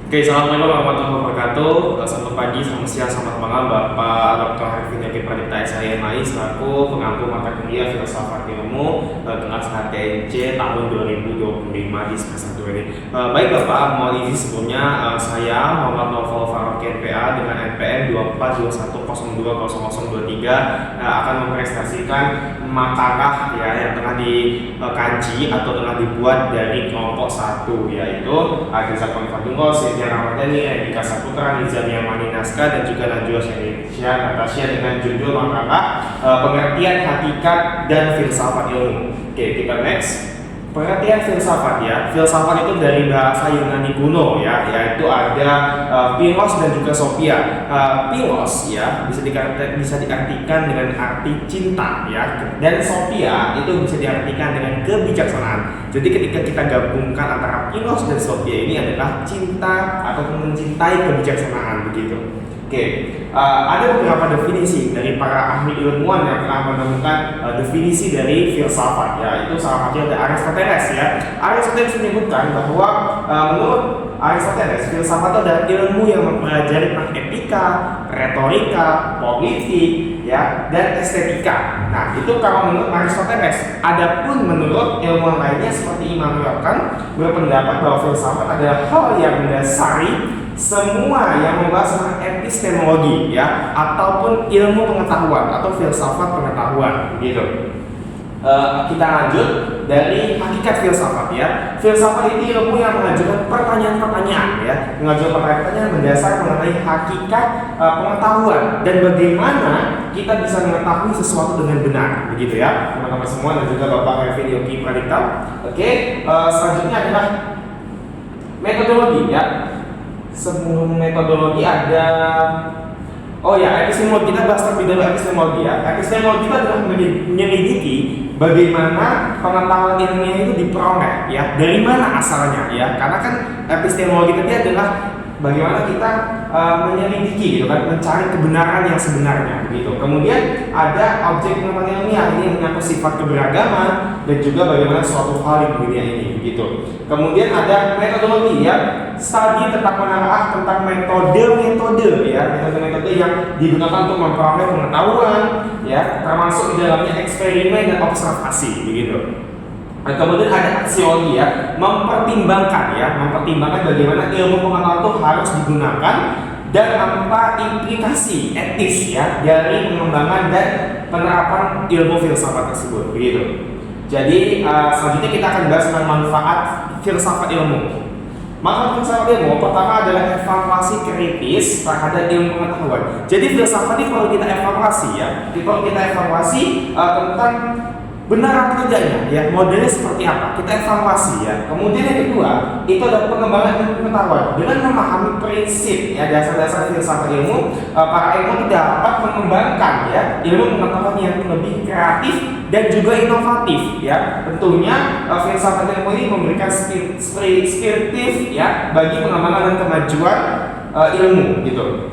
Oke, assalamualaikum warahmatullahi wabarakatuh. Selamat pagi, selamat siang, selamat malam, Bapak Dr. Harvin Yaki Pradipta SIMI selaku pengampu mata kuliah Filsafat Ilmu kelas HTNC tahun 2025 di semester 1 ini. Baik Bapak, mohon izin sebelumnya saya Muhammad Novel Farouk NPA dengan NPM 2421020023 akan mempresentasikan makalah ya yang tengah dikaji atau tengah dibuat dari kelompok 1, yaitu Adisa Konfadungko, Cynthia Ramadhani, Edika Saputra, Nizamia Mani Naska, dan juga Najwa Syaricia Natasha dengan judul makalah pengertian hakikat dan filsafat ilmu. Oke, kita next. Pengertian filsafat ya, filsafat itu dari bahasa Yunani kuno ya, yaitu ada philos dan juga sophia. Philos ya bisa diartikan dengan arti cinta ya, dan sophia itu bisa diartikan dengan kebijaksanaan. Jadi ketika kita gabungkan antara philos dan sophia ini adalah cinta atau mencintai kebijaksanaan begitu. Oke, ada beberapa definisi dari para ahli ilmuwan yang telah menemukan definisi dari filsafat ya. Itu salah satunya ada Aristoteles ya. Aristoteles menyebutkan bahwa menurut Aristoteles filsafat itu adalah ilmu yang mempelajari tentang etika, retorika, politik ya, dan estetika. Nah, itu kalau menurut Aristoteles. Adapun menurut ilmuwan lainnya seperti Immanuel Kant berpendapat bahwa filsafat adalah hal yang mendasari semua yang membahas tentang epistemologi ya, ataupun ilmu pengetahuan atau filsafat pengetahuan gitu. Kita lanjut dari hakikat filsafat ya. Filsafat itu ilmu yang mengajukan pertanyaan-pertanyaan ya, mengajukan pertanyaan mendasar mengenai hakikat pengetahuan dan bagaimana kita bisa mengetahui sesuatu dengan benar begitu ya, teman-teman semua, dan juga Bapak Harvin Yaki Pradipta. Oke, selanjutnya adalah metodologi ya. Sebelum metodologi ada epistemologi. Kita bahas terlebih dahulu epistemologi ya. Epistemologi itu adalah menyelidiki bagaimana pengetahuan ilmiah itu diperoleh ya, dari mana asalnya ya. Karena kan epistemologi tadi adalah bagaimana kita menyelidiki gitu kan, mencari kebenaran yang sebenarnya begitu. Kemudian ada objek pengetahuan ilmiah, ini menyangkut sifat keberagaman dan juga bagaimana suatu hal di dunia ini begitu. Kemudian ada metodologi ya, studi tentang menelaah tentang metode-metode ya, metode-metode yang digunakan untuk memperoleh pengetahuan ya, termasuk di dalamnya eksperimen dan observasi begitu. Nah, kemudian ada aksiologi ya, mempertimbangkan bagaimana ilmu pengetahuan itu harus digunakan dan apa implikasi etis ya dari pengembangan dan penerapan ilmu filsafat tersebut begitu. Jadi selanjutnya kita akan bahas tentang manfaat filsafat ilmu. Manfaat filsafat ilmu pertama adalah evaluasi kritis terhadap ilmu pengetahuan. Jadi filsafat ini perlu kita evaluasi ya, tentang benar atau tidaknya ya, modelnya seperti apa, kita evaluasi ya. Kemudian yang kedua itu adalah pengembangan ilmu pengetahuan dengan memahami prinsip ya, dasar-dasar filsafat ilmu. Para ilmu dapat mengembangkan ya ilmu pengetahuan yang lebih kreatif dan juga inovatif ya. Tentunya filsafat ilmu ini memberikan spiritif ya bagi pengembangan dan kemajuan ilmu gitu.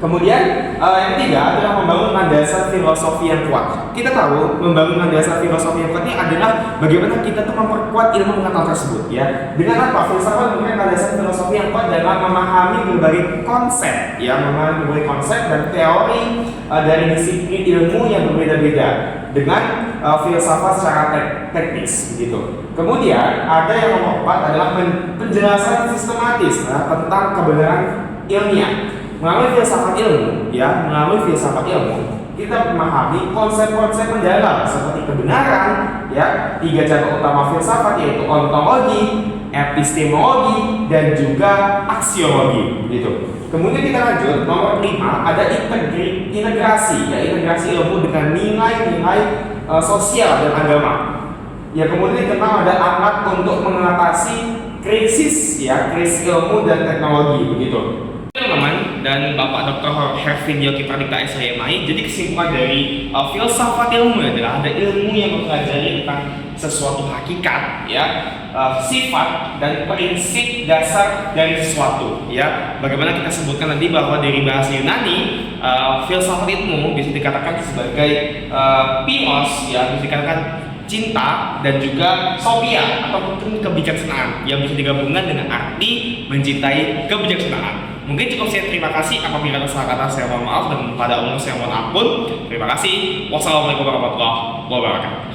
Kemudian yang ketiga adalah membangun landasan filosofi yang kuat. Kita tahu membangun landasan filosofi yang kuat ini adalah bagaimana kita tuh memperkuat ilmu pengetahuan tersebut ya. Dengan apa? Filsafat memberikan landasan filosofi yang kuat dalam memahami berbagai konsep ya, dan teori dari disiplin ilmu yang berbeda-beda dengan filsafat secara teknis gitu. Kemudian ada yang nomor 4 adalah penjelasan sistematis tentang kebenaran ilmiah. Melalui filsafat ilmu, kita memahami konsep-konsep mendalam seperti kebenaran, ya, 3 cabang utama filsafat yaitu ontologi, epistemologi, dan juga aksiologi, gitu. Kemudian kita lanjut nomor 5 ada integrasi, ya, integrasi ilmu dengan nilai-nilai sosial dan agama. Ya, kemudian kita ada alat untuk mengatasi krisis, ya, krisis ilmu dan teknologi, begitu. Teman-teman dan Bapak Dr. Harvin Yaki Pradipta SIMI, jadi kesimpulan dari filsafat ilmu adalah ada ilmu yang mempelajari tentang sesuatu hakikat ya, sifat dan prinsip dasar dari sesuatu ya. Bagaimana kita sebutkan tadi bahwa dari bahasa Yunani filsafat ilmu bisa dikatakan sebagai philos ya, bisa dikatakan cinta, dan juga sophia atau mungkin kebijaksanaan yang bisa digabungkan dengan arti mencintai kebijaksanaan. Mungkin cukup saya, terima kasih. Apabila ada salah kata saya mohon maaf, dan pada umumnya saya mohon ampun. Terima kasih. Wassalamualaikum warahmatullahi wabarakatuh.